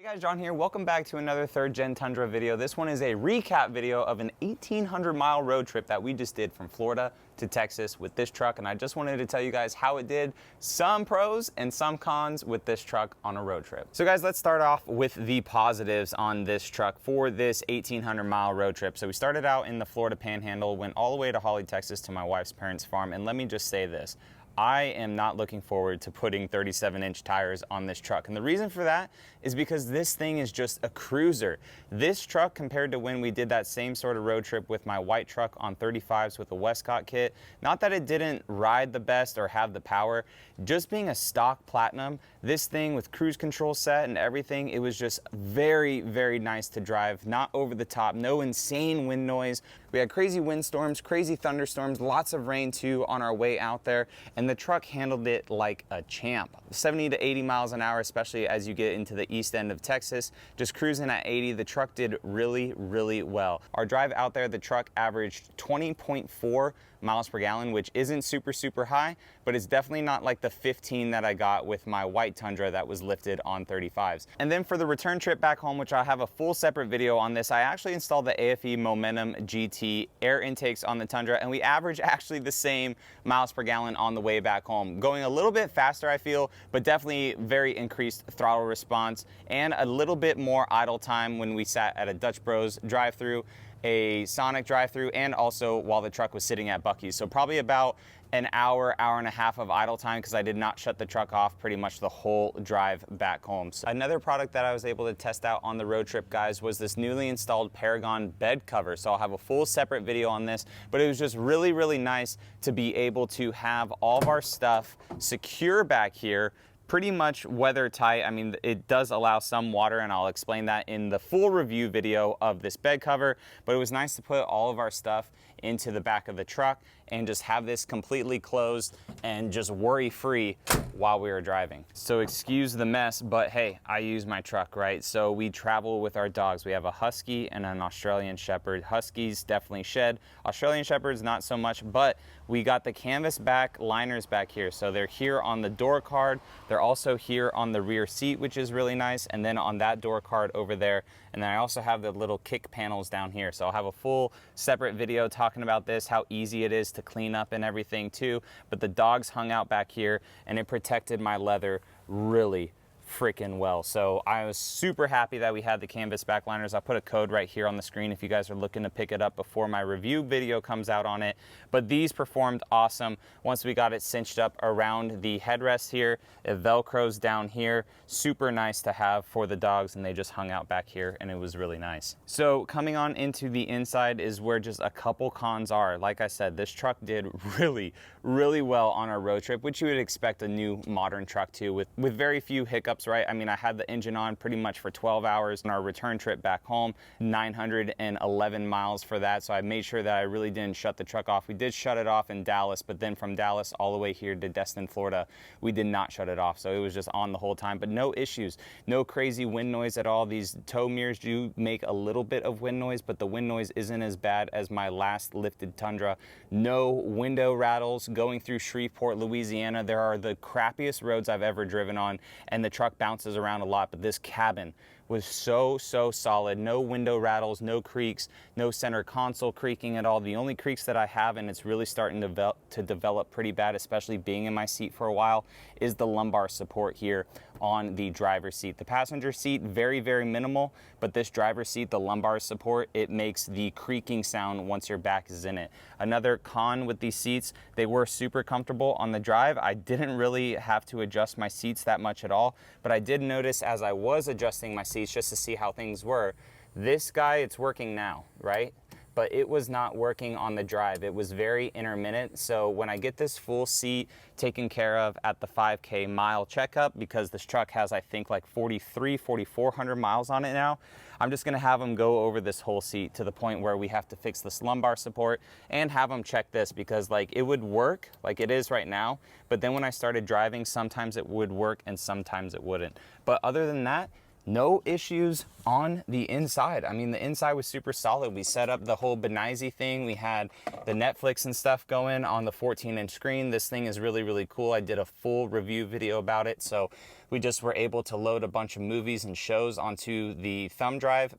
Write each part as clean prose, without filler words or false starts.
Hey guys, John here. Welcome back to another third gen Tundra video. This one is a recap video of an 1,800-mile road trip that we just did from Florida to Texas with this truck, and I just wanted to tell you guys how it did, some pros and some cons with this truck on a road trip. So guys, let's start off with the positives on this truck for this 1,800-mile road trip. So we started out in the Florida Panhandle, went all the way to Holly, Texas to my wife's parents' farm, and let me just say this. I am not looking forward to putting 37-inch tires on this truck. And the reason for that is because this thing is just a cruiser. This truck, compared to when we did that same sort of road trip with my white truck on 35s with the Westcott kit, not that it didn't ride the best or have the power, just being a stock Platinum, this thing with cruise control set and everything, it was just very, very nice to drive. Not over the top, no insane wind noise. We had crazy windstorms, crazy thunderstorms, lots of rain too on our way out there. And the truck handled it like a champ. 70 to 80 miles an hour, especially as you get into the east end of Texas. Just cruising at 80, the truck did really, really well. Our drive out there, the truck averaged 20.4 miles per gallon, which isn't super high, but it's definitely not like the 15 that I got with my white Tundra that was lifted on 35s. And then for the return trip back home, which I'll have a full separate video on this, I actually installed the AFE Momentum GT air intakes on the Tundra, and we average actually the same miles per gallon on the way back home. Going a little bit faster, I feel, but definitely very increased throttle response and a little bit more idle time when we sat at a Dutch Bros drive-through, a Sonic drive-through, and also while the truck was sitting at Buc-ee's. So probably about an hour and a half of idle time because I did not shut the truck off pretty much the whole drive back home. So another product that I was able to test out on the road trip, guys, was this newly installed Paragon bed cover. So I'll have a full separate video on this, but it was just really, really nice to be able to have all of our stuff secure back here, pretty much weather tight. I mean, it does allow some water, and I'll explain that in the full review video of this bed cover, but it was nice to put all of our stuff into the back of the truck and just have this completely closed and just worry-free while we were driving. So excuse the mess, but hey, I use my truck, right? So we travel with our dogs. We have a Husky and an Australian Shepherd. Huskies definitely shed. Australian Shepherds not so much, but we got the canvas back liners back here. So they're here on the door card. They're also here on the rear seat, which is really nice. And then on that door card over there. And then I also have the little kick panels down here. So I'll have a full separate video talking about this, how easy it is to clean up and everything too. But the dogs hung out back here and it protected my leather really freaking well. So I was super happy that we had the canvas backliners. I'll put a code right here on the screen if you guys are looking to pick it up before my review video comes out on it. But these performed awesome once we got it cinched up around the headrest here. It velcros down here. Super nice to have for the dogs, and they just hung out back here and it was really nice. So coming on into the inside is where just a couple cons are. Like I said, this truck did really, really well on our road trip, which you would expect a new modern truck to, with very few hiccups, right? I mean, I had the engine on pretty much for 12 hours on our return trip back home, 911 miles for that. So I made sure that I really didn't shut the truck off. We did shut it off in Dallas, but then from Dallas all the way here to Destin, Florida, we did not shut it off. So it was just on the whole time, but no issues, no crazy wind noise at all. These tow mirrors do make a little bit of wind noise, but the wind noise isn't as bad as my last lifted Tundra. No window rattles going through Shreveport, Louisiana. There are the crappiest roads I've ever driven on, and the truck bounces around a lot, but this cabin was so solid. No window rattles, no creaks, no center console creaking at all. The only creaks that I have, and it's really starting to develop pretty bad, especially being in my seat for a while, is the lumbar support here on the driver's seat. The passenger seat, very minimal, but this driver's seat, the lumbar support, it makes the creaking sound once your back is in it. Another con with these seats, they were super comfortable on the drive. I didn't really have to adjust my seats that much at all, but I did notice as I was adjusting my seats just to see how things were, this guy, it's working now, right? But it was not working on the drive. It was very intermittent. So when I get this full seat taken care of at the 5K mile checkup, because this truck has, I think, like 4,400 miles on it now, I'm just gonna have them go over this whole seat to the point where we have to fix this lumbar support and have them check this, because like it would work like it is right now, but then when I started driving, sometimes it would work and sometimes it wouldn't. But other than that, no issues on the inside. I mean, the inside was super solid. We set up the whole Benizy thing. We had the Netflix and stuff going on the 14-inch screen. This thing is really, really cool. I did a full review video about it. So we just were able to load a bunch of movies and shows onto the thumb drive,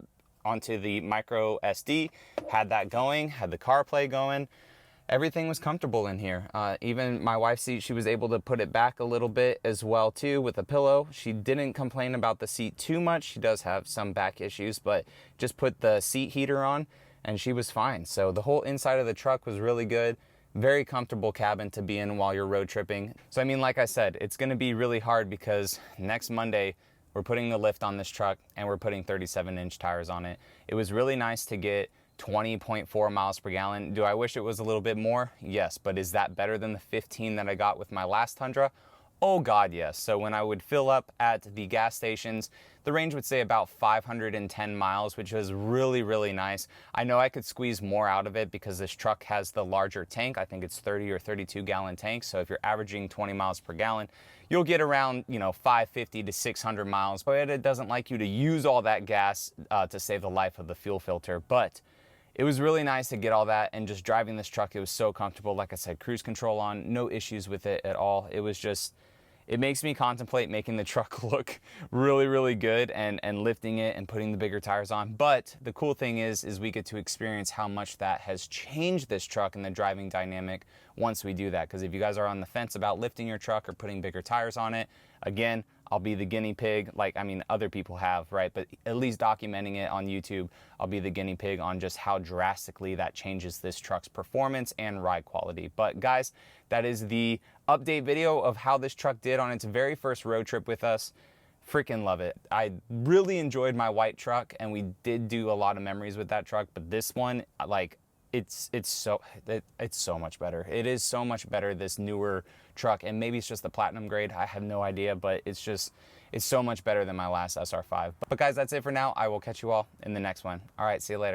onto the micro SD, had that going, had the CarPlay going. Everything was comfortable in here. Even my wife's seat, she was able to put it back a little bit as well too with a pillow. She didn't complain about the seat too much. She does have some back issues, but just put the seat heater on and she was fine. So the whole inside of the truck was really good. Very comfortable cabin to be in while you're road tripping. So I mean, like I said, it's gonna be really hard because next Monday, we're putting the lift on this truck and we're putting 37-inch tires on it. It was really nice to get 20.4 miles per gallon. Do I wish it was a little bit more? Yes, but is that better than the 15 that I got with my last Tundra? Oh God, yes. So when I would fill up at the gas stations, the range would say about 510 miles, which was really, really nice. I know I could squeeze more out of it because this truck has the larger tank. I think it's 30 or 32 gallon tank. So if you're averaging 20 miles per gallon, you'll get around, 550 to 600 miles. But it doesn't like you to use all that gas to save the life of the fuel filter. But it was really nice to get all that, and just driving this truck, it was so comfortable. Like I said, cruise control on, no issues with it at all. It was just, it makes me contemplate making the truck look really, really good and lifting it and putting the bigger tires on. But the cool thing is we get to experience how much that has changed this truck and the driving dynamic once we do that. Because if you guys are on the fence about lifting your truck or putting bigger tires on it, again, I'll be the guinea pig. Other people have, right? But at least documenting it on YouTube, I'll be the guinea pig on just how drastically that changes this truck's performance and ride quality. But guys, that is the update video of how this truck did on its very first road trip with us. Freaking love it. I really enjoyed my white truck, and we did do a lot of memories with that truck, but this one, it's so much better. It is so much better, this newer truck, and maybe it's just the platinum grade. I have no idea, but it's so much better than my last SR5. But guys, that's it for now. I will catch you all in the next one. All right, see you later.